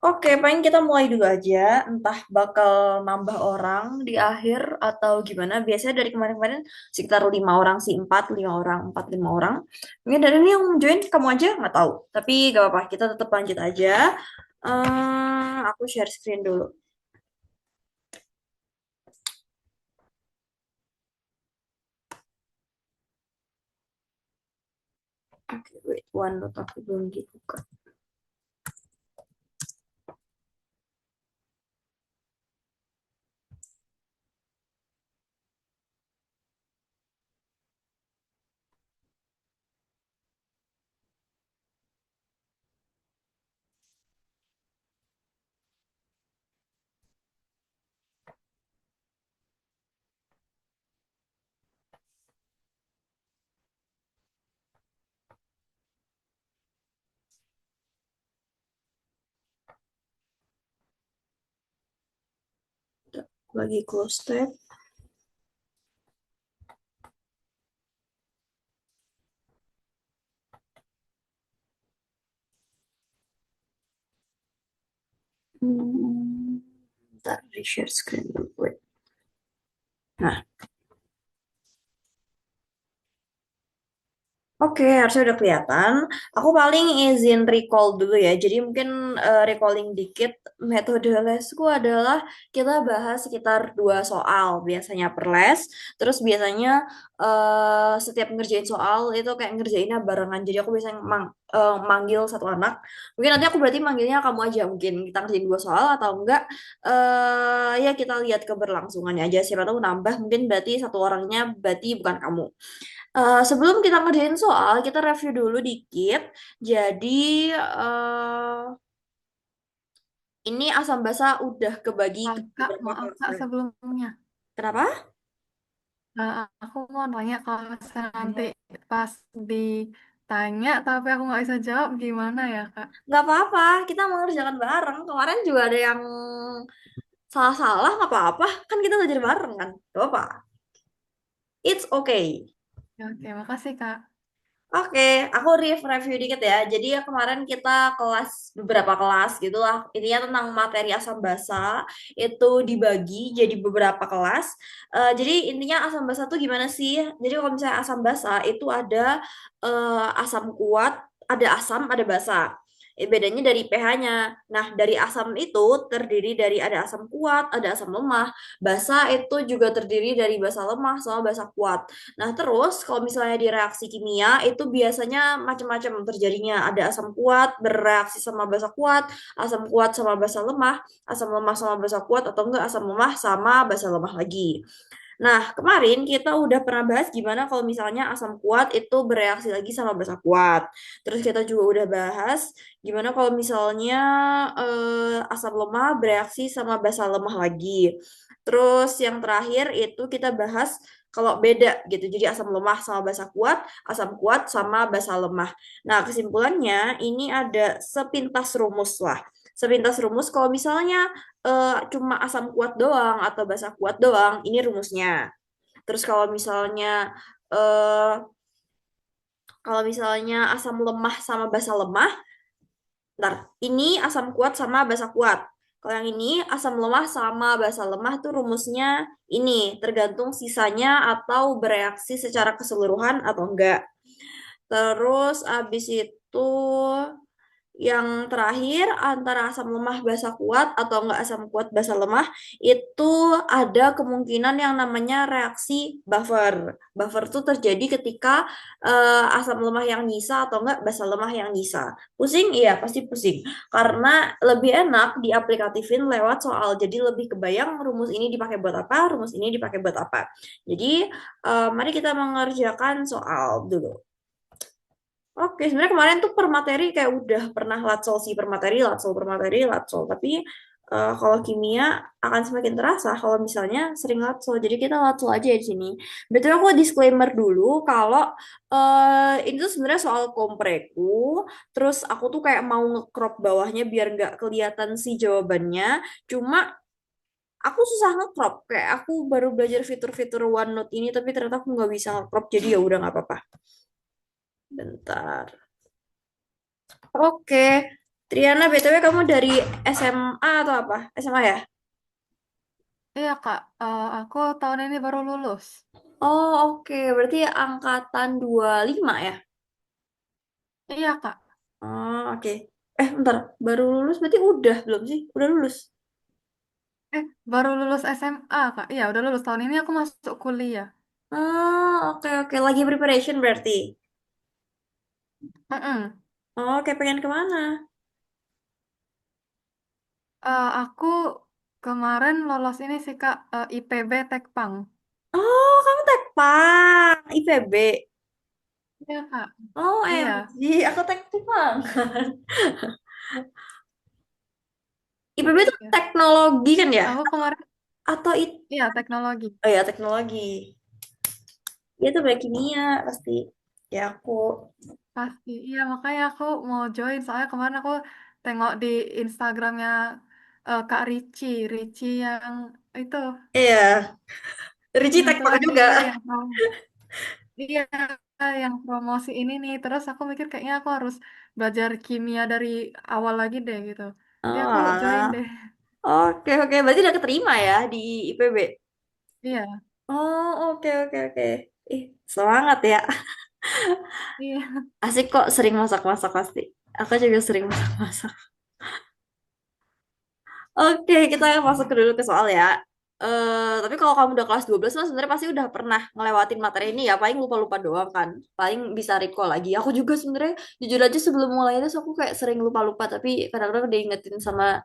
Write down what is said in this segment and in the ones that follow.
Oke, paling kita mulai dulu aja. Entah bakal nambah orang di akhir atau gimana. Biasanya dari kemarin-kemarin sekitar 5 orang sih, 4, 5 orang, 4, 5 orang. Mungkin dari ini yang join kamu aja nggak tahu. Tapi gak apa-apa, kita tetap lanjut aja. Aku share screen dulu. Oke, wait, OneNote aku belum dibuka. Lagi close tab. Hmm, Bentar, di share screen dulu. Wait. Nah, oke, harusnya udah kelihatan. Aku paling izin recall dulu ya. Jadi mungkin recalling dikit. Metode lesku adalah kita bahas sekitar 2 soal biasanya per les. Terus biasanya setiap ngerjain soal itu kayak ngerjainnya barengan. Jadi aku biasanya manggil satu anak. Mungkin nanti aku berarti manggilnya kamu aja. Mungkin kita ngerjain 2 soal atau enggak. Ya kita lihat keberlangsungannya aja. Siapa tahu nambah. Mungkin berarti satu orangnya berarti bukan kamu. Sebelum kita ngerjain soal, kita review dulu dikit. Jadi, eh, ini asam basa udah kebagi ke Kak, beberapa maaf kelas. Kak sebelumnya. Kenapa? Aku mau nanya kalau misalnya nanti pas ditanya tapi aku nggak bisa jawab gimana ya Kak? Nggak apa-apa, kita mau ngerjakan bareng. Kemarin juga ada yang salah-salah, nggak apa-apa. Kan kita belajar bareng kan? Gak apa-apa. It's okay. Ya, oke, makasih Kak. Oke, aku review dikit ya. Jadi ya kemarin kita kelas beberapa kelas gitulah. Intinya tentang materi asam basa itu dibagi jadi beberapa kelas. Jadi intinya asam basa tuh gimana sih? Jadi kalau misalnya asam basa itu ada asam kuat, ada asam, ada basa. Bedanya dari pH-nya. Nah, dari asam itu terdiri dari ada asam kuat, ada asam lemah. Basa itu juga terdiri dari basa lemah sama basa kuat. Nah, terus kalau misalnya di reaksi kimia itu biasanya macam-macam terjadinya. Ada asam kuat bereaksi sama basa kuat, asam kuat sama basa lemah, asam lemah sama basa kuat atau enggak asam lemah sama basa lemah lagi. Nah, kemarin kita udah pernah bahas gimana kalau misalnya asam kuat itu bereaksi lagi sama basa kuat. Terus kita juga udah bahas gimana kalau misalnya asam lemah bereaksi sama basa lemah lagi. Terus yang terakhir itu kita bahas kalau beda gitu. Jadi asam lemah sama basa kuat, asam kuat sama basa lemah. Nah, kesimpulannya ini ada sepintas rumus lah. Sepintas rumus kalau misalnya cuma asam kuat doang atau basa kuat doang, ini rumusnya. Terus eh kalau misalnya asam lemah sama basa lemah, ntar ini asam kuat sama basa kuat. Kalau yang ini asam lemah sama basa lemah tuh rumusnya ini tergantung sisanya atau bereaksi secara keseluruhan atau enggak. Terus abis itu yang terakhir antara asam lemah basa kuat atau enggak asam kuat basa lemah itu ada kemungkinan yang namanya reaksi buffer. Buffer itu terjadi ketika asam lemah yang nyisa atau enggak basa lemah yang nyisa. Pusing? Iya, pasti pusing. Karena lebih enak diaplikatifin lewat soal. Jadi lebih kebayang rumus ini dipakai buat apa, rumus ini dipakai buat apa. Jadi mari kita mengerjakan soal dulu. Oke, sebenarnya kemarin tuh per materi kayak udah pernah latsol sih per materi, latsol per materi, latsol. Tapi kalau kimia akan semakin terasa kalau misalnya sering latsol. Jadi kita latsol aja di sini. Betul aku disclaimer dulu kalau ini tuh sebenarnya soal kompreku. Terus aku tuh kayak mau nge-crop bawahnya biar nggak kelihatan sih jawabannya. Cuma aku susah nge-crop. Kayak aku baru belajar fitur-fitur OneNote ini, tapi ternyata aku nggak bisa nge-crop. Jadi ya udah nggak apa-apa. Bentar. Oke, Triana, BTW kamu dari SMA atau apa? SMA ya? Iya Kak, aku tahun ini baru lulus. Oh, oke. Berarti angkatan 25 ya? Iya Kak, Oh, oke. Bentar. Baru lulus berarti udah belum sih? Udah lulus? baru lulus SMA Kak. Iya udah lulus tahun ini aku masuk kuliah. Oh, oke, oke. Lagi preparation berarti? Mm-mm. Oh, oke. Pengen kemana? Aku kemarin lolos ini sih Kak, IPB Tekpang. Oh, kamu Tekpang. IPB. Iya Kak, Oh, iya, MG. Aku Tekpang. IPB itu iya. teknologi kan ya? Aku kemarin, Atau itu? iya teknologi. Oh ya, teknologi. Itu tuh kayak kimia pasti. Ya, aku. Pasti, iya makanya aku mau join soalnya kemarin aku tengok di Instagramnya Kak Ricci yang itu Iya. Ricci Tekpang kebetulan juga. dia yang iya yang promosi ini nih. Terus aku mikir kayaknya aku harus belajar kimia dari awal lagi deh gitu. Jadi Oh, aku join alah. deh. Oke, oke. Berarti udah keterima ya di IPB? Iya, Oh, oke, oke, oke. Ih, semangat ya. iya. Asik kok sering masak-masak pasti. Aku juga sering masak-masak. Oke, kita masuk dulu ke soal ya. Tapi kalau kamu udah kelas 12 mah sebenarnya pasti udah pernah ngelewatin materi ini ya. Paling lupa-lupa doang kan. Paling bisa recall lagi. Aku juga sebenarnya jujur aja sebelum mulai itu aku kayak sering lupa-lupa. Tapi kadang-kadang diingetin sama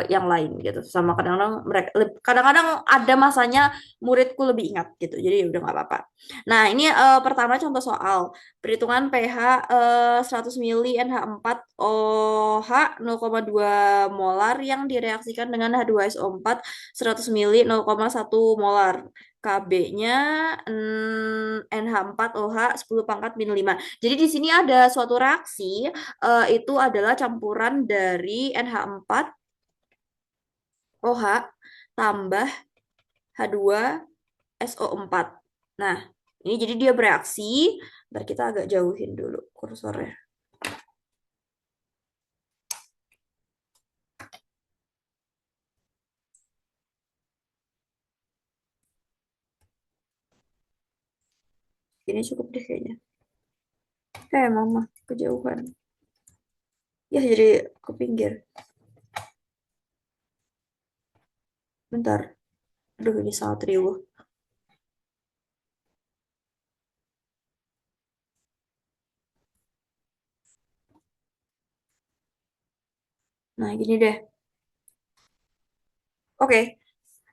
yang lain gitu, sama kadang-kadang mereka kadang-kadang ada masanya muridku lebih ingat gitu, jadi ya udah nggak apa-apa. Nah ini pertama contoh soal perhitungan pH 100 mili NH4 OH 0,2 molar yang direaksikan dengan H2SO4 100 mili 0,1 molar. KB-nya NH4OH 10 pangkat min 5. Jadi di sini ada suatu reaksi, itu adalah campuran dari NH4 OH tambah H2SO4. Nah, ini jadi dia bereaksi. Ntar kita agak jauhin dulu kursornya. Ini cukup deh kayaknya. Mama, kejauhan. Ya, jadi ke pinggir. Bentar. Aduh, ini sangat riuh. Nah, gini deh. Oke,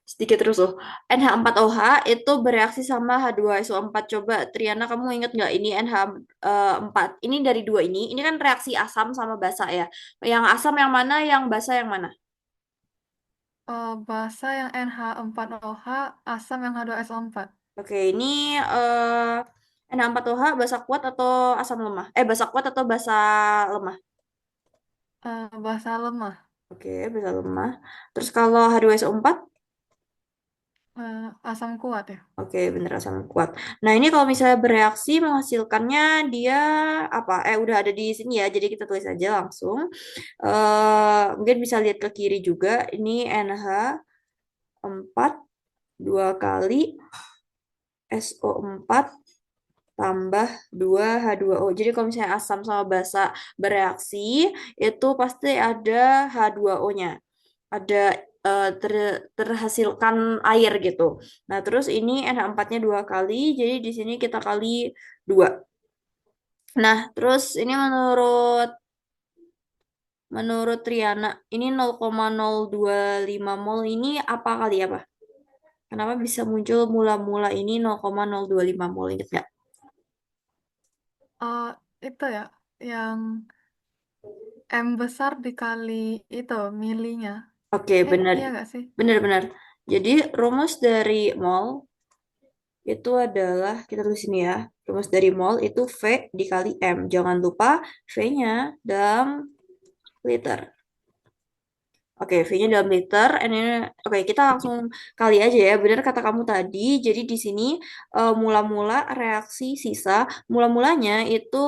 sedikit terus loh. NH4OH itu bereaksi sama H2SO4. Coba, Triana, kamu inget nggak ini NH4? Ini dari dua ini. Ini kan reaksi asam sama basa ya. Yang asam yang mana, yang basa yang mana? Basa yang NH4OH, asam yang H2SO4. Oke, ini NH4OH basa kuat atau asam lemah? Basa kuat atau basa lemah? Basa lemah, Oke, basa lemah. Terus kalau H2SO4? asam kuat ya. Oke, bener asam kuat. Nah, ini kalau misalnya bereaksi menghasilkannya dia apa? Udah ada di sini ya, jadi kita tulis aja langsung. Mungkin bisa lihat ke kiri juga. Ini NH4 dua kali SO4 tambah 2H2O. Jadi kalau misalnya asam sama basa bereaksi, itu pasti ada H2O-nya. Ada terhasilkan air gitu. Nah, terus ini NH4-nya dua kali, jadi di sini kita kali 2. Nah, terus ini menurut menurut Triana, ini 0,025 mol ini apa kali apa? Kenapa bisa muncul mula-mula ini 0,025 mol? Ingat nggak? Eh, itu ya, yang M besar dikali itu milinya. Oke, benar. Iya gak sih? Benar-benar. Jadi rumus dari mol itu adalah, kita tulis ini ya. Rumus dari mol itu V dikali M. Jangan lupa V-nya dalam liter. Oke, V-nya dalam liter. Ini, oke, kita langsung kali aja ya. Benar kata kamu tadi. Jadi di sini mula-mula reaksi sisa, mula-mulanya itu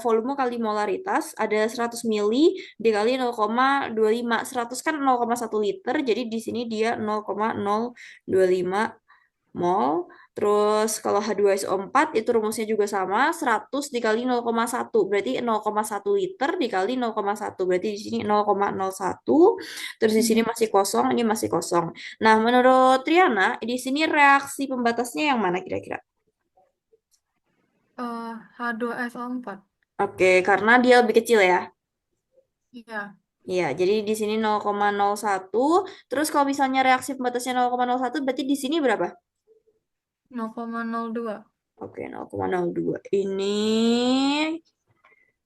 volume kali molaritas ada 100 mili dikali 0,25. 100 kan 0,1 liter, jadi di sini dia 0,025 mol. Terus kalau H2SO4 itu rumusnya juga sama, 100 dikali 0,1 berarti 0,1 liter dikali 0,1 berarti di sini 0,01. Terus di sini Hmm. masih kosong, ini masih kosong. Nah, menurut Triana, di sini reaksi pembatasnya yang mana kira-kira? H2SO4. Oke, karena dia lebih kecil ya. Iya, Iya, jadi di sini 0,01. Terus kalau misalnya reaksi pembatasnya 0,01 berarti di sini berapa? 0,02. Oke, 0,02.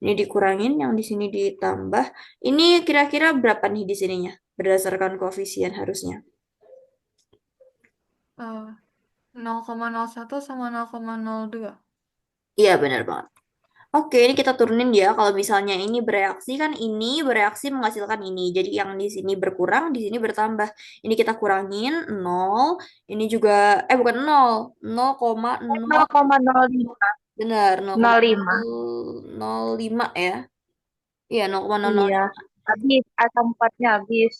Ini dikurangin, yang di sini ditambah. Ini kira-kira berapa nih di sininya? Berdasarkan koefisien harusnya. Eh, 0,01 sama 0,02. Iya, benar banget. Oke, ini kita turunin ya. Kalau misalnya ini bereaksi kan ini bereaksi menghasilkan ini. Jadi yang di sini berkurang, di sini bertambah. Ini kita kurangin nol. Ini juga bukan nol, 0,0 0,05. benar 05. 0,005 ya. Iya, Iya. 0,005. Habis asam empatnya habis.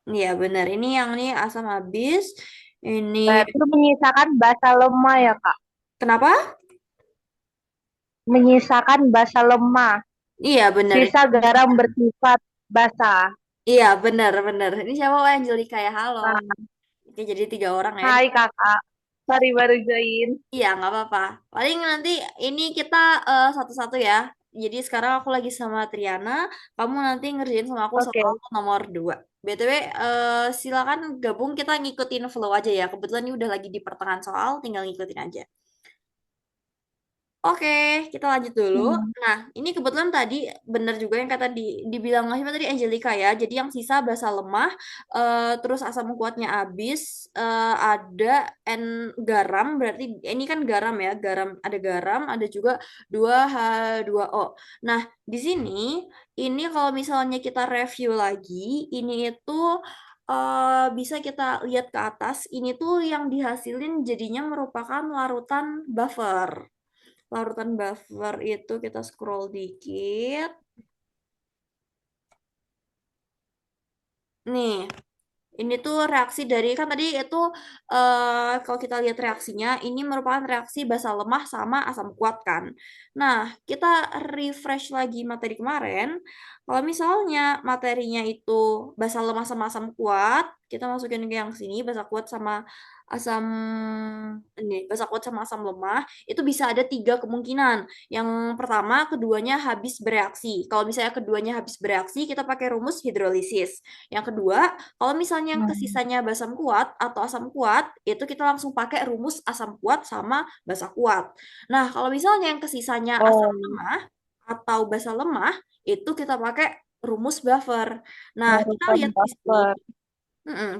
Iya, benar. Ini yang ini asam habis. Ini Berarti menyisakan basa lemah ya, Kak. kenapa? Menyisakan basa lemah. Iya, benar. Sisa garam bersifat basa. Iya, benar, benar. Ini siapa? Oh, Angelika ya. Halo. Nah, Oke, jadi 3 orang ya. hai Kakak. Sorry baru join. Iya, nggak apa-apa. Paling nanti ini kita satu-satu ya. Jadi sekarang aku lagi sama Triana, kamu nanti ngerjain sama aku Oke. soal nomor 2. BTW, silakan gabung kita ngikutin flow aja ya. Kebetulan ini udah lagi di pertengahan soal, tinggal ngikutin aja. Oke, kita lanjut dulu. Hmm. Nah, ini kebetulan tadi benar juga yang kata dibilang siapa tadi Angelica ya. Jadi yang sisa basa lemah, terus asam kuatnya habis, ada N garam, berarti ini kan garam ya, garam, ada juga 2H2O. Nah, di sini ini kalau misalnya kita review lagi, ini itu bisa kita lihat ke atas, ini tuh yang dihasilin jadinya merupakan larutan buffer. Larutan buffer itu kita scroll dikit. Nih, ini tuh reaksi dari kan tadi itu kalau kita lihat reaksinya ini merupakan reaksi basa lemah sama asam kuat kan. Nah, kita refresh lagi materi kemarin. Kalau misalnya materinya itu basa lemah sama asam kuat, kita masukin ke yang sini basa kuat sama asam ini basa kuat sama asam lemah itu bisa ada 3 kemungkinan. Yang pertama, keduanya habis bereaksi. Kalau misalnya keduanya habis bereaksi, kita pakai rumus hidrolisis. Yang kedua, kalau misalnya yang Hmm. kesisanya basam kuat atau asam kuat, itu kita langsung pakai rumus asam kuat sama basa kuat. Nah, kalau misalnya yang kesisanya asam Oh, lemah atau basa lemah, itu kita pakai rumus buffer. Nah, kita larutan lihat di sini, buffer.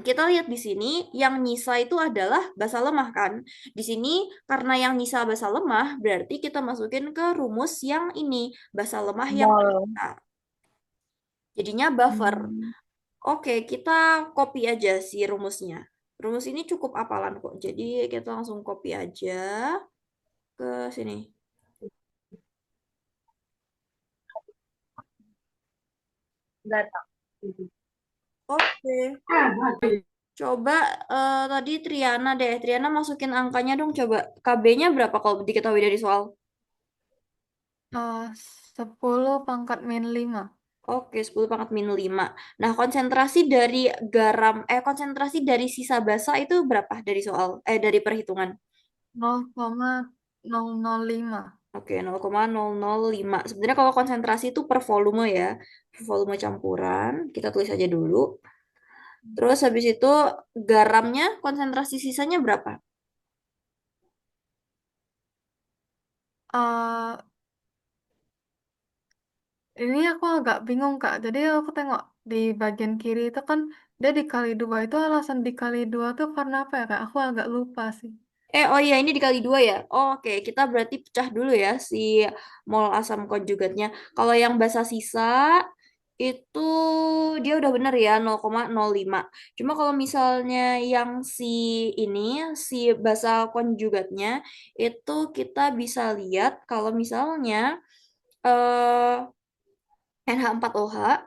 kita lihat di sini yang nyisa itu adalah basa lemah kan. Di sini karena yang nyisa basa lemah, berarti kita masukin ke rumus yang ini, basa lemah yang Mol. nyisa. Jadinya buffer. Hmm. Oke, kita copy aja sih rumusnya. Rumus ini cukup hafalan kok. Jadi kita langsung copy aja ke sini. Enggak tahu. Oke. Coba tadi Triana deh. Triana masukin angkanya dong coba. KB-nya berapa kalau diketahui dari soal? Eh, 10 pangkat min 5. Oke, 10 pangkat min 5. Nah, konsentrasi dari sisa basa itu berapa dari soal? Dari perhitungan. 0,005. Oke, 0,005. Sebenarnya kalau konsentrasi itu per volume ya. Per volume campuran. Kita tulis aja dulu. Terus habis itu garamnya konsentrasi sisanya berapa? Eh, ini aku agak bingung Kak. Jadi aku tengok di bagian kiri itu kan dia dikali 2 itu alasan dikali 2 tuh karena apa ya Kak? Aku agak lupa sih. Oh iya, ini dikali 2 ya. Oh, oke, kita berarti pecah dulu ya si mol asam konjugatnya. Kalau yang basa sisa itu dia udah bener ya 0,05. Cuma kalau misalnya yang ini, si basa konjugatnya, itu kita bisa lihat kalau misalnya NH4OH,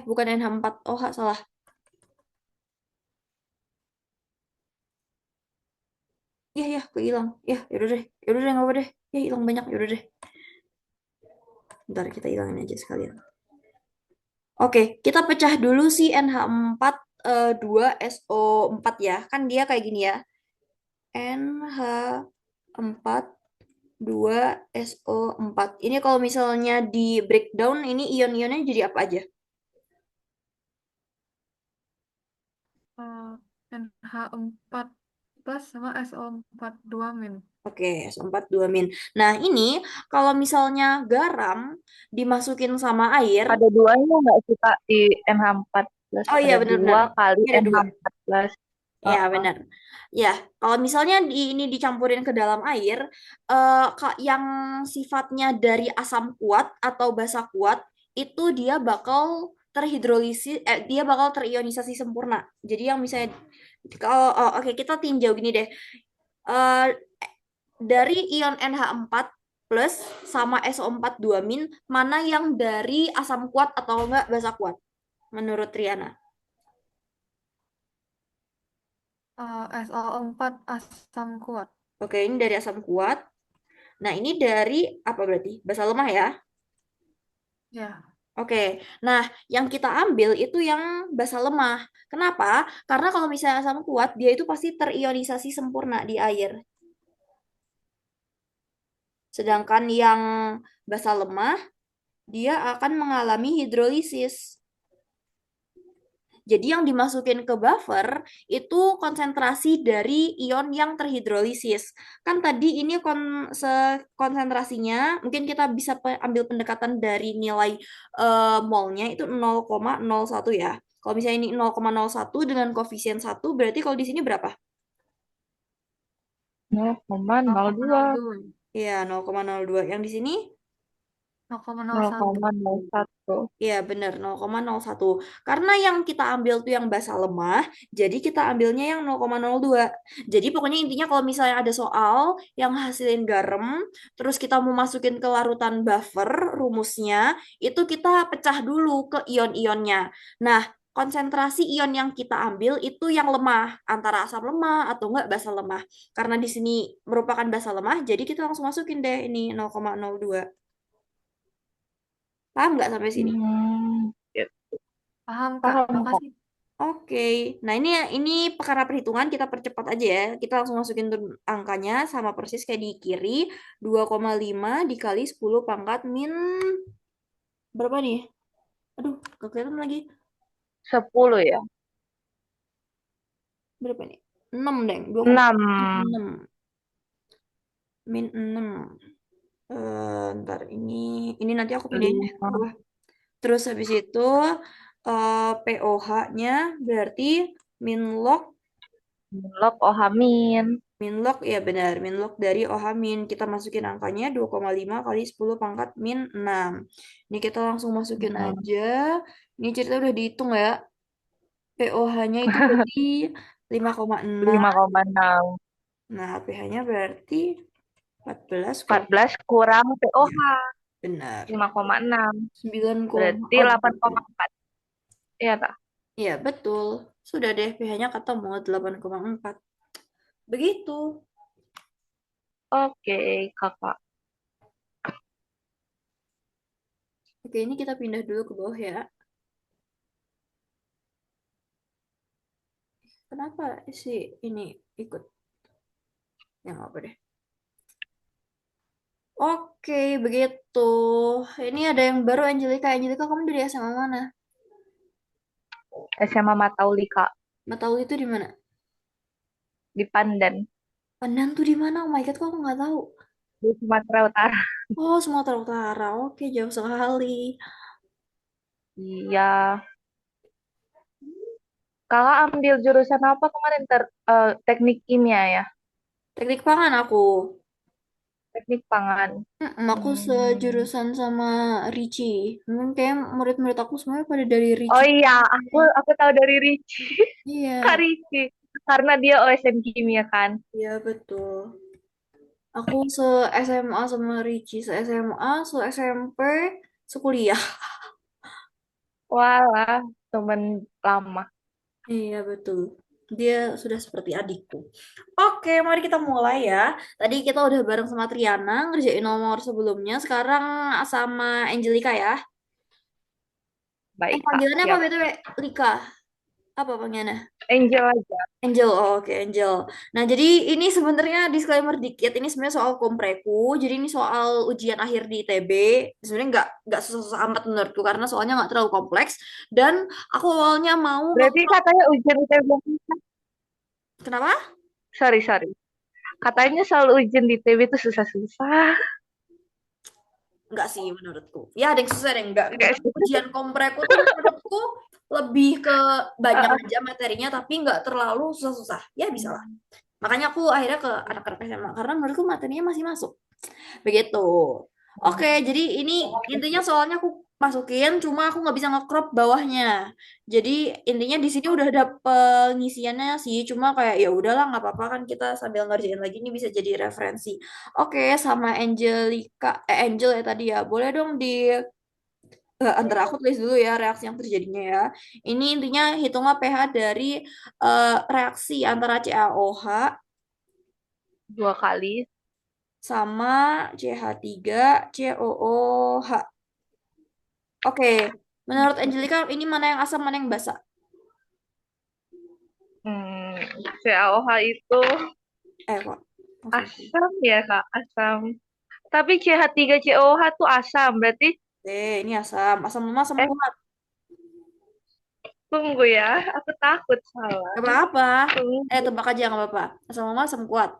bukan NH4OH, salah. Ya, ya, kehilang. Ya, yaudah deh, nggak apa deh. Ya, hilang banyak, yaudah deh. Ntar kita hilangin aja sekalian. Oke, kita pecah dulu si NH4 2SO4 ya. Kan dia kayak gini ya. NH4 2SO4. Ini kalau misalnya di breakdown ini ion-ionnya jadi apa aja? Eh, NH4 plus sama SO4 2 min. Oke, SO4 2 min. Nah, ini kalau misalnya garam dimasukin sama air. Ada duanya nggak sih Kak di NH4+? Oh iya, Ada benar-benar. dua kali Ini ada dua. NH4+. Ya, Heeh. benar. Ya, kalau misalnya ini dicampurin ke dalam air, yang sifatnya dari asam kuat atau basa kuat, itu dia bakal terhidrolisis, dia bakal terionisasi sempurna. Jadi yang misalnya, kalau, oke, kita tinjau gini deh. Eh, dari ion NH4 plus sama SO4 2 min, mana yang dari asam kuat atau enggak basa kuat? Menurut Triana. SO4 asam kuat. Oke, ini dari asam kuat. Nah, ini dari apa berarti? Basa lemah ya? Ya. Oke. Nah, yang kita ambil itu yang basa lemah. Kenapa? Karena kalau misalnya asam kuat, dia itu pasti terionisasi sempurna di air. Sedangkan yang basa lemah, dia akan mengalami hidrolisis. Jadi yang dimasukin ke buffer itu konsentrasi dari ion yang terhidrolisis. Kan tadi ini konsentrasinya, mungkin kita bisa ambil pendekatan dari nilai molnya itu 0,01 ya. Kalau misalnya ini 0,01 dengan koefisien 1, berarti kalau di sini berapa? 0,02. 0,02. Iya, 0,02. Yang di sini? 0,01. 0,01. Iya benar 0,01. Karena yang kita ambil tuh yang basa lemah, jadi kita ambilnya yang 0,02. Jadi pokoknya intinya kalau misalnya ada soal yang hasilin garam, terus kita mau masukin ke larutan buffer rumusnya, itu kita pecah dulu ke ion-ionnya. Nah, konsentrasi ion yang kita ambil itu yang lemah, antara asam lemah atau enggak basa lemah. Karena di sini merupakan basa lemah, jadi kita langsung masukin deh ini 0,02. Paham nggak sampai sini? Ya, Paham, Kak. paham kok. Makasih. Oke, nah ini karena perhitungan kita percepat aja ya. Kita langsung masukin tuh angkanya sama persis kayak di kiri, 2,5 dikali 10 pangkat min berapa nih? Aduh, gak kelihatan lagi. 10 ya. Berapa nih? 6 deng, 6. 6 min 6. Ntar ini nanti aku pindahin deh ke 5. bawah. Terus habis itu POH-nya berarti min log. Log Ohamin. Minlog ya benar, minlog dari Ohamin. Kita masukin angkanya 2,5 kali 10 pangkat min 6. Ini kita langsung masukin aja. Ini cerita udah dihitung ya. POH-nya itu berarti 5,6. 5,6. Nah, pH-nya berarti 14 kurang 14 kurang ya, POH. benar. 5,6. 9, Berarti oh gitu. 8,4. Iya tak? Iya, betul. Sudah deh, pH-nya ketemu 8,4. Begitu. Oke, kakak. Oke, ini kita pindah dulu ke bawah ya. Kenapa sih ini ikut? Yang apa deh? Oke, begitu. Ini ada yang baru Angelika. Angelika, kamu dari SMA mana? SMA Matauli, Kak. Nggak tahu itu di mana? Di Pandan. Pandan tuh di mana? Oh my God, kok aku nggak tahu. Di Sumatera Utara. Oh, Sumatera Utara. Oke, jauh sekali. Iya. Kakak ambil jurusan apa kemarin? Teknik kimia ya? Teknik pangan aku. teknik pangan. Aku sejurusan sama Ricci. Memang kayak murid-murid aku semuanya pada dari Ricci. Oh iya, aku tahu dari Ricci. Kak Iya, Ricci. Karena dia OSN kimia kan. iya betul. Aku se SMA sama Ricci, se SMA, se SMP, sekuliah. Walah, temen lama. Iya betul. Dia sudah seperti adikku. Oke, mari kita mulai ya. Tadi kita udah bareng sama Triana ngerjain nomor sebelumnya. Sekarang sama Angelica ya. Baik, Kak. Panggilannya apa Siap. BTW? Lika. Apa panggilannya? Angel aja. Angel, oh, oke Angel. Nah, jadi ini sebenarnya disclaimer dikit. Ini sebenarnya soal kompreku. Jadi ini soal ujian akhir di ITB. Sebenarnya nggak susah-susah amat menurutku karena soalnya nggak terlalu kompleks. Dan aku awalnya mau Berarti katanya ujian ITB. kenapa? Sorry, sorry. Katanya selalu ujian di ITB itu susah-susah. Nggak sih menurutku. Ya ada yang susah ada yang enggak. Enggak Kebetulan sih. ujian kompreku tuh menurutku lebih ke banyak aja materinya tapi nggak terlalu susah-susah. Ya bisa lah. Makanya aku akhirnya ke anak-anak SMA karena menurutku materinya masih masuk. Begitu. Oke, jadi ini intinya soalnya aku masukin, cuma aku nggak bisa nge-crop bawahnya. Jadi intinya di sini udah ada pengisiannya sih, cuma kayak ya udahlah nggak apa-apa kan kita sambil ngerjain lagi ini bisa jadi referensi. Oke, sama Angelica, Angel ya tadi ya. Boleh dong di antara aku tulis dulu ya reaksi yang terjadinya ya. Ini intinya hitunglah pH dari reaksi antara CaOH Dua kali. sama CH3COOH. Oke, menurut Angelica ini mana yang asam, mana yang basa? Hmm, CaOH itu Kok langsung. asam ya, Kak. Asam. Tapi CH3COH tuh asam. Berarti, Ini asam. Asam lemah, asam eh, kuat. tunggu ya. Aku takut salah. Gak apa-apa. Tunggu. Tebak aja gak apa-apa. Asam lemah, asam kuat.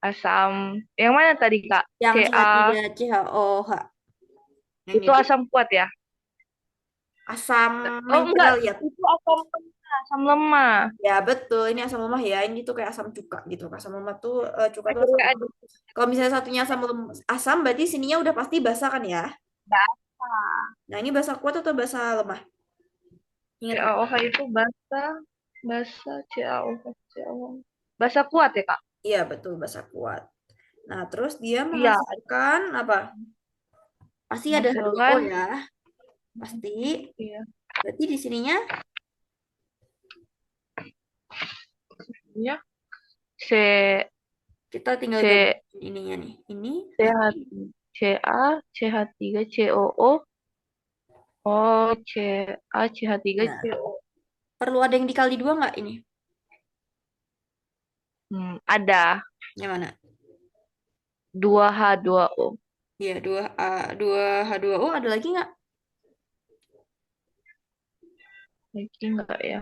Asam. Yang mana tadi, Kak? Yang Ca. CH3COOH. Yang Itu itu asam kuat ya? asam Oh, enggak. mineral ya. Itu asam lemah. Asam lemah. Ya betul, ini asam lemah ya. Ini tuh kayak asam cuka gitu. Asam lemah tuh cuka tuh asam Akhirnya lemah. ada. Kalau misalnya satunya asam asam berarti sininya udah pasti basa kan ya? Basa. Nah ini basa kuat atau basa lemah? Ingat nggak? CaOH itu basa. Basa CaOH. CaOH. Basa kuat ya, Kak? Iya betul basa kuat. Nah terus dia Iya. menghasilkan apa? Pasti ada H2O Menghasilkan. ya. Pasti. Iya. Berarti di sininya Ya. C. kita tinggal C. gabungin ininya nih. Ini CH. CH3 COO. Oh, CH3 nah, CO. perlu ada yang dikali dua nggak ini? Ada Yang mana? 2H2O. Iya, dua H2O ada lagi nggak? Lagi enggak ya?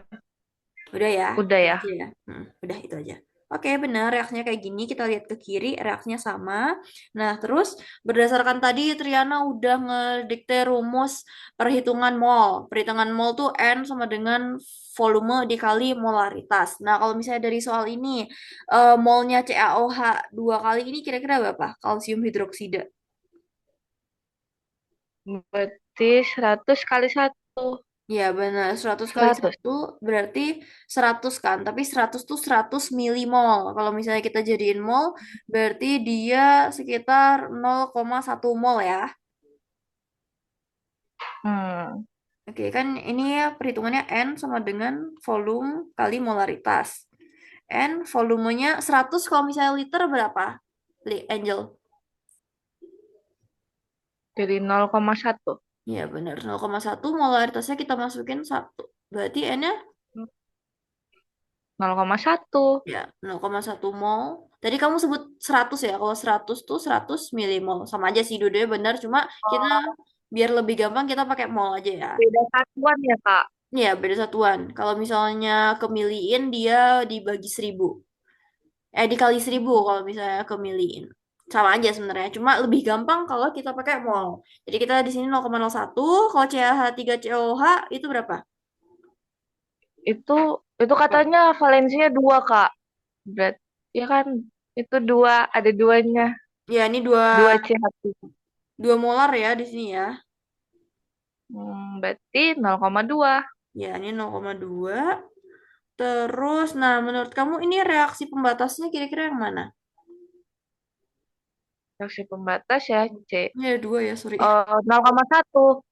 Udah ya, Udah itu ya. aja ya. Udah itu aja. Oke, benar. Reaksinya kayak gini. Kita lihat ke kiri, reaksinya sama. Nah, terus berdasarkan tadi Triana udah ngedikte rumus perhitungan mol. Perhitungan mol tuh N sama dengan volume dikali molaritas. Nah, kalau misalnya dari soal ini, molnya CaOH dua kali ini kira-kira berapa? Kalsium hidroksida. Berarti 100 kali 1. Ya benar, 100 kali 100. satu berarti 100 kan. Tapi 100 tuh 100 milimol. Kalau misalnya kita jadiin mol, berarti dia sekitar 0,1 mol ya. Hmm. Oke, kan ini ya perhitungannya N sama dengan volume kali molaritas. N volumenya 100 kalau misalnya liter berapa? Angel. Jadi 0,1. Ya benar, 0,1 molaritasnya kita masukin satu. Berarti N-nya 0,1. ya, 0,1 mol. Tadi kamu sebut 100 ya. Kalau 100 tuh 100 milimol. Sama aja sih dua-duanya benar. Cuma kita Oh, biar lebih gampang kita pakai mol aja ya. beda satuan ya, Kak? Ya, beda satuan. Kalau misalnya kemiliin dia dibagi 1000. Dikali 1000 kalau misalnya kemiliin. Sama aja sebenarnya. Cuma lebih gampang kalau kita pakai mol. Jadi kita di sini 0,01. Kalau CH3COH itu berapa? Itu katanya valensinya 2, Kak. Berat. Ya kan? Itu dua, ada duanya. Ya, ini dua Dua CH3. 2 molar ya di sini ya. Berarti 0,2. Ya, ini 0,2. Terus, nah menurut kamu ini reaksi pembatasnya kira-kira yang mana? Reaksi pembatas ya, C. Ini ada dua ya, sorry. 0,1.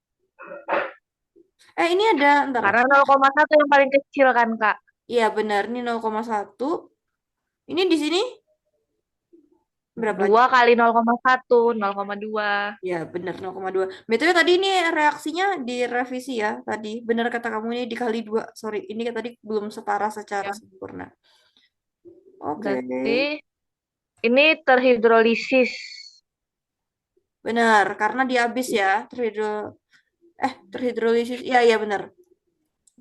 Ini ada, ntar. Karena 0,1 yang paling kecil kan, Kak. Iya benar, ini 0,1. Ini di sini berapa? 2 kali 0,1, 0,2. Ya benar 0,2. BTW tadi ini reaksinya direvisi ya tadi. Benar kata kamu ini dikali 2. Sorry, ini tadi belum setara secara Ya, sempurna. Oke. berarti ini terhidrolisis. Benar, karena dia habis ya terhidrolisis. Iya iya benar.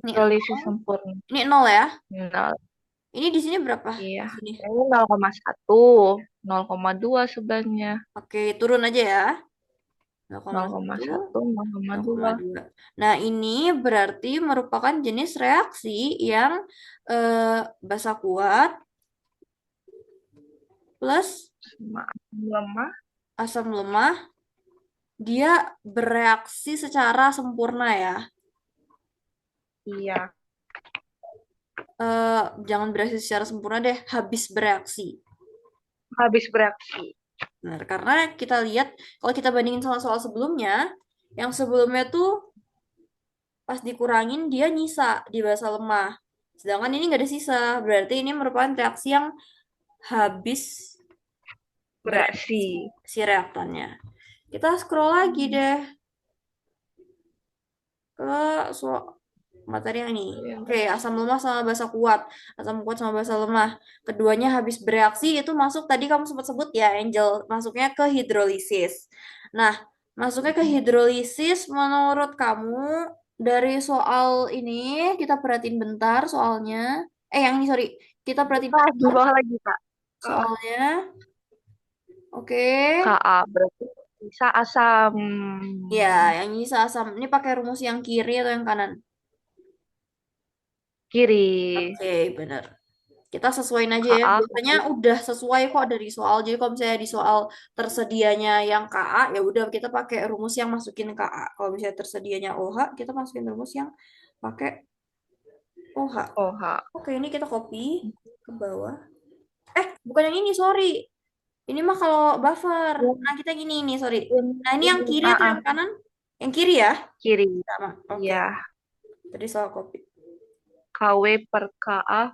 Ini Hidrolisis 0. sempurna. Ini 0 ya. 0. Ini di sini berapa? Iya. Di sini. Ini 0,1. 0,2 sebenarnya. Oke, turun aja ya. 0,1, 0,1, 0,2. 0,2. Nah, ini berarti merupakan jenis reaksi yang basa kuat plus Lemah. asam lemah. Dia bereaksi secara sempurna ya. Iya. Jangan bereaksi secara sempurna deh, habis bereaksi. Habis bereaksi. Benar, karena kita lihat kalau kita bandingin sama soal sebelumnya, yang sebelumnya tuh pas dikurangin dia nyisa di basa lemah. Sedangkan ini nggak ada sisa, berarti ini merupakan reaksi yang habis Bereaksi. bereaksi si reaktannya. Kita scroll lagi deh ke materi yang ini. Oke, asam lemah sama basa kuat. Asam kuat sama basa lemah. Keduanya habis bereaksi itu masuk tadi kamu sempat sebut ya, Angel. Masuknya ke hidrolisis. Nah, masuknya ke hidrolisis menurut kamu dari soal ini kita perhatiin bentar soalnya. Yang ini sorry. Kita perhatiin Di bentar bawah lagi, Kak. soalnya. Oke. Ka berarti bisa asam Ya, yang nyisa asam. Ini pakai rumus yang kiri atau yang kanan? kiri. Oke, benar. Kita sesuaiin aja ya. Ka Biasanya udah sesuai kok dari soal. Jadi kalau misalnya di soal tersedianya yang KA, ya udah kita pakai rumus yang masukin KA. Kalau misalnya tersedianya OH, kita masukin rumus yang pakai OH. OH. Oke, ini kita copy ke bawah. Bukan yang ini, sorry. Ini mah kalau buffer. Nah, kita gini ini, sorry. Nah, ini yang kiri atau Ah, yang kanan? Yang kiri ya? kiri. Sama. Oke. Iya. Tadi soal copy. KW per KA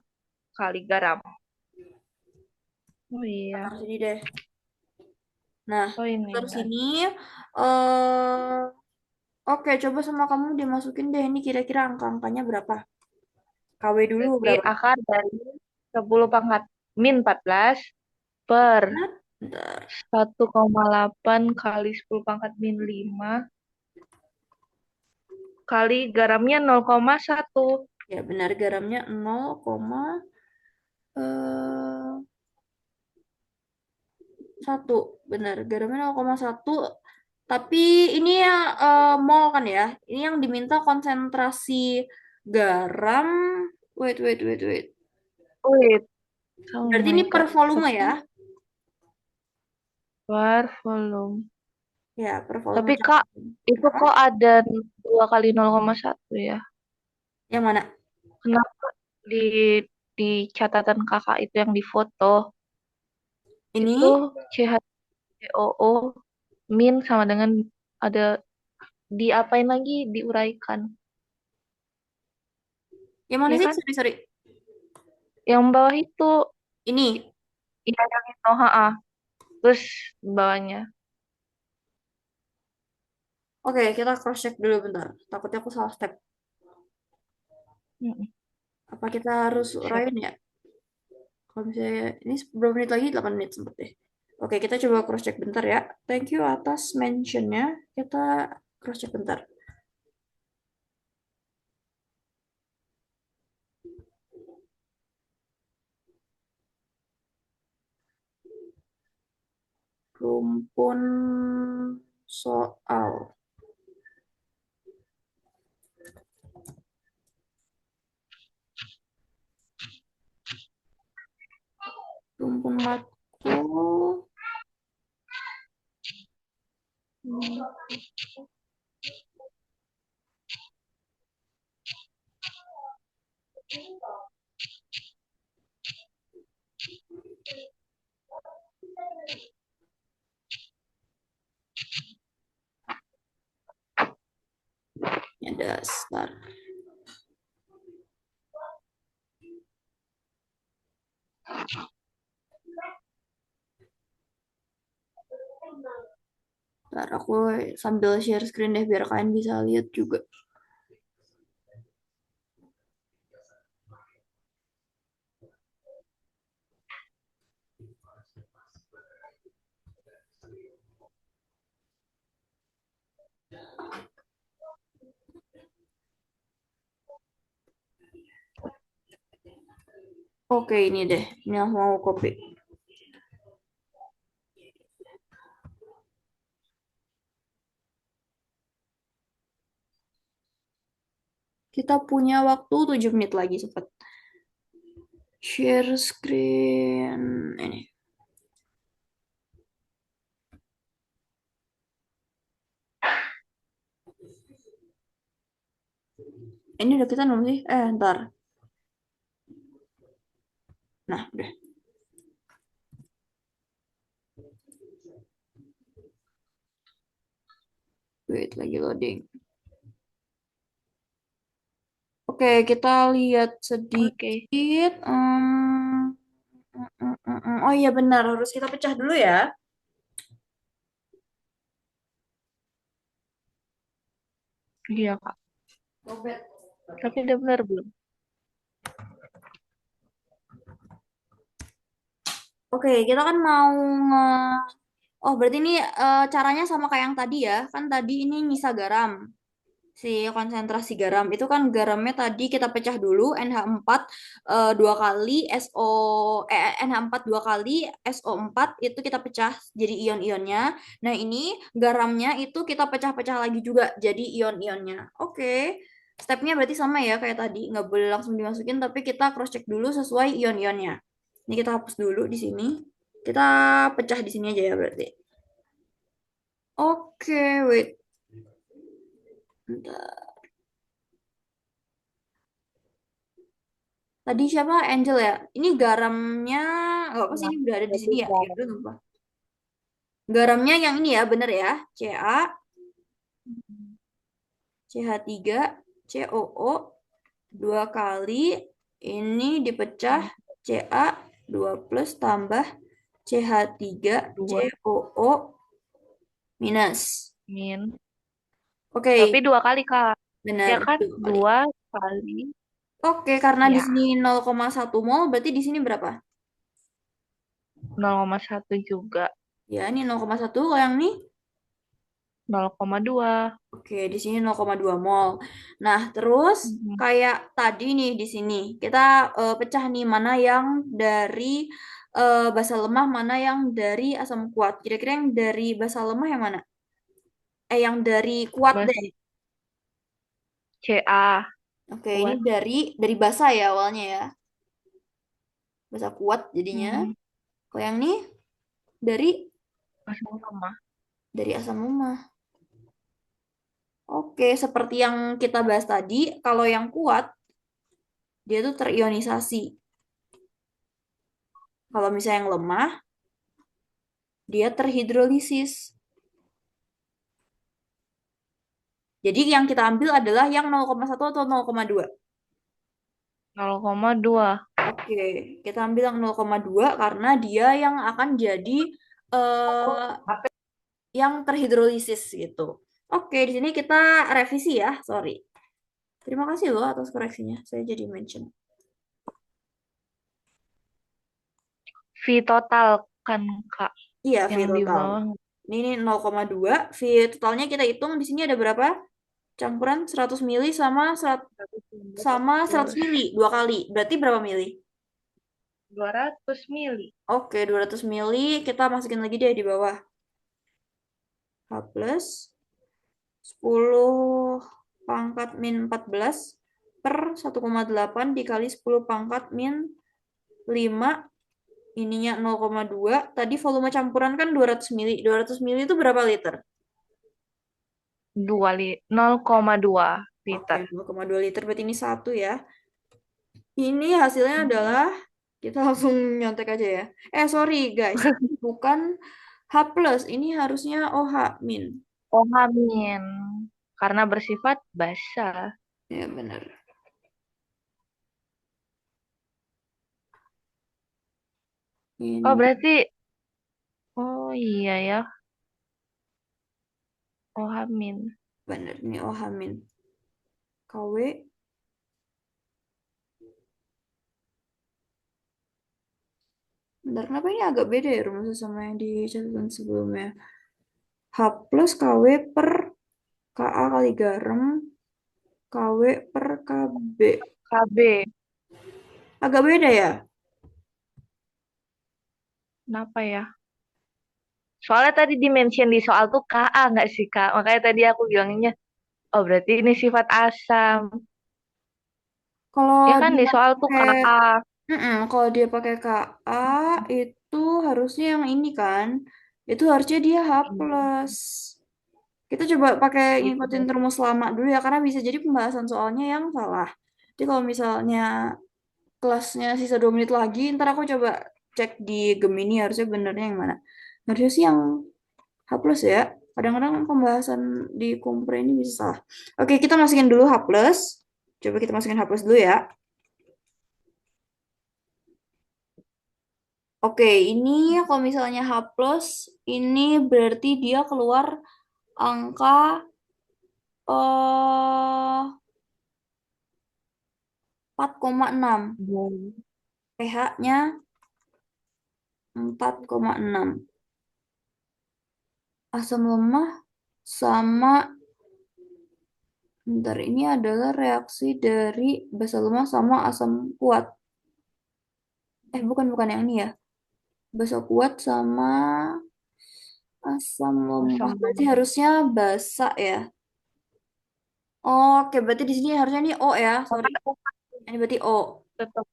kali garam. Oh iya. Taruh sini deh. Nah, Oh ini. terus ini eh oke, coba sama kamu dimasukin deh ini kira-kira angka-angkanya berapa? KW dulu Berarti berapa? akar dari 10 pangkat min 14 per Nah, bentar. 1,8 kali 10 pangkat min 5 kali garamnya 0,1. Ya benar garamnya 0,1. Benar, garamnya 0,1. Tapi ini ya mol kan ya. Ini yang diminta konsentrasi garam. Wait, wait, wait, wait. Wait, oh Berarti my ini per God. volume ya? Per volume. Ya, per volume Tapi Kak, itu Apa? kok ada 2 kali 0,1 ya? Yang mana? Kenapa di di catatan kakak itu yang di foto Ini itu CHCOO min sama dengan ada diapain lagi diuraikan yang mana ya sih? kan? Sorry, sorry. Yang bawah itu Ini. iya yang itu, ha. Terus bawahnya. Oke, kita cross check dulu bentar. Takutnya aku salah step. Mm, Apa kita harus siap. uraiin ya? Kalau misalnya ini berapa menit lagi? 8 menit sempet deh. Oke, kita coba cross check bentar ya. Thank you atas mentionnya. Kita cross check bentar. Rumpun soal. Rumpun Ya dasar. Ntar aku sambil share screen deh biar kalian bisa lihat juga. Oke, ini deh. Ini aku mau copy. Kita punya waktu 7 menit lagi, cepat. Share screen. Ini. Ini udah kita belum sih? Ntar. Nah, udah. Wait, lagi loading. Oke, kita lihat Oke. sedikit. Oh iya benar, harus kita pecah dulu ya. Iya, Kak. Robert. Tapi udah benar belum? Oke, kita kan mau nge... Oh, berarti ini caranya sama kayak yang tadi ya. Kan tadi ini nyisa garam. Si konsentrasi garam. Itu kan garamnya tadi kita pecah dulu. NH4 dua kali, NH4 dua kali, SO4 itu kita pecah jadi ion-ionnya. Nah, ini garamnya itu kita pecah-pecah lagi juga jadi ion-ionnya. Oke. Stepnya berarti sama ya kayak tadi. Nggak boleh langsung dimasukin, tapi kita cross-check dulu sesuai ion-ionnya. Ini kita hapus dulu di sini. Kita pecah di sini aja ya berarti. Oke, wait. Bentar. Tadi siapa? Angel ya? Ini garamnya, nggak apa sih Nah, ini udah ada di jadi sini ya? Ya garam. udah lupa. Garamnya yang ini ya, bener ya? Ca, CH3, COO, dua kali. Ini dipecah Ca, 2 plus tambah CH3, Dua COO minus. min. Tapi Oke, dua kali, Kak. Ya benar. kan? Dua kali. Dua kali. Oke, karena di Ya, sini 0,1 mol, berarti di sini berapa? 0,1 juga. Ya, ini 0,1. Kalau yang ini? 0,2. Oke, di sini 0,2 mol. Nah, terus Mhm. kayak tadi nih di sini kita pecah nih mana yang dari basa lemah, mana yang dari asam kuat. Kira-kira yang dari basa lemah yang mana? Yang dari kuat deh. Basa CA Oke, ini kuat. dari basa ya awalnya ya. Basa kuat jadinya. Mhm. Kalau yang ini dari Asam lemah. asam lemah. Oke, seperti yang kita bahas tadi, kalau yang kuat dia tuh terionisasi. Kalau misalnya yang lemah dia terhidrolisis. Jadi yang kita ambil adalah yang 0,1 atau 0,2. 0,2. Oke, kita ambil yang 0,2 karena dia yang akan jadi yang terhidrolisis gitu. Oke, di sini kita revisi ya, sorry. Terima kasih loh atas koreksinya, saya jadi mention. V total kan, Kak. Iya, V Yang di total. bawah. Ini 0,2, V totalnya kita hitung di sini ada berapa? Campuran 100 mili sama 100 mili, dua kali. Berarti berapa mili? 200 mili. Oke, 200 mili kita masukin lagi deh di bawah. H plus 10 pangkat min 14 per 1,8 dikali 10 pangkat min 5. Ininya 0,2. Tadi volume campuran kan 200 mili. 200 mili itu berapa liter? 0,2 Oke, liter. 0,2 liter berarti ini satu ya. Ini hasilnya adalah kita langsung nyontek aja ya. Sorry guys, bukan H plus, ini harusnya OH min. OH min. Karena bersifat basa. Ya benar. Oh, Ini berarti, oh iya ya, OH min. benar, ini OH min. KW, bentar, kenapa ini agak beda ya rumusnya sama yang di catatan sebelumnya? H plus KW per KA kali garam, KW per KB. KB. Agak beda ya? Kenapa ya? Soalnya tadi di-mention di soal tuh Ka nggak sih, Kak? Makanya tadi aku bilangnya, oh berarti ini sifat asam. Kalau Ya kan dia di soal tuh pakai, Ka. kalau dia pakai KA itu harusnya yang ini kan, itu harusnya dia H plus. Kita coba pakai ngikutin Gitu. rumus lama dulu ya, karena bisa jadi pembahasan soalnya yang salah. Jadi kalau misalnya kelasnya sisa 2 menit lagi, ntar aku coba cek di Gemini harusnya benernya yang mana. Harusnya sih yang H plus ya. Kadang-kadang pembahasan di Kompre ini bisa salah. Oke, kita masukin dulu H plus. Coba kita masukin H plus dulu ya. Oke, ini kalau misalnya H plus, ini berarti dia keluar angka eh 4,6. Hmm. pH-nya 4,6. Asam lemah sama, bentar, ini adalah reaksi dari basa lemah sama asam kuat. Bukan yang ini ya. Basa kuat sama asam lemah. Asam Berarti lambung. harusnya basa ya. Oke, berarti di sini harusnya ini O ya. Sorry. Karena OH Ini berarti O. tetap.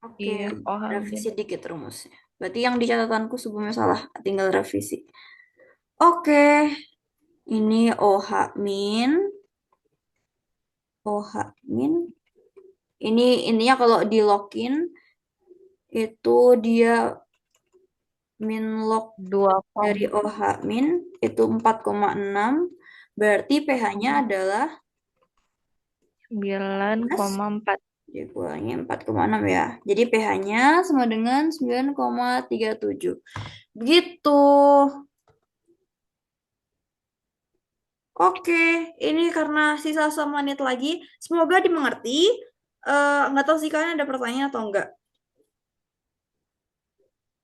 Oke, Iya, OH min. revisi dikit rumusnya. Berarti yang di catatanku sebelumnya salah. Tinggal revisi. Oke, ini OH min. OH min. Ini intinya kalau di login itu dia min log Dua dari OH min itu 4,6. Berarti pH-nya adalah 11. 9,4. Dikurangi 4,6 ya. Jadi pH-nya sama dengan 9,37. Begitu. Oke, ini karena sisa semenit lagi. Semoga dimengerti. Nggak tahu sih kalian ada pertanyaan atau enggak.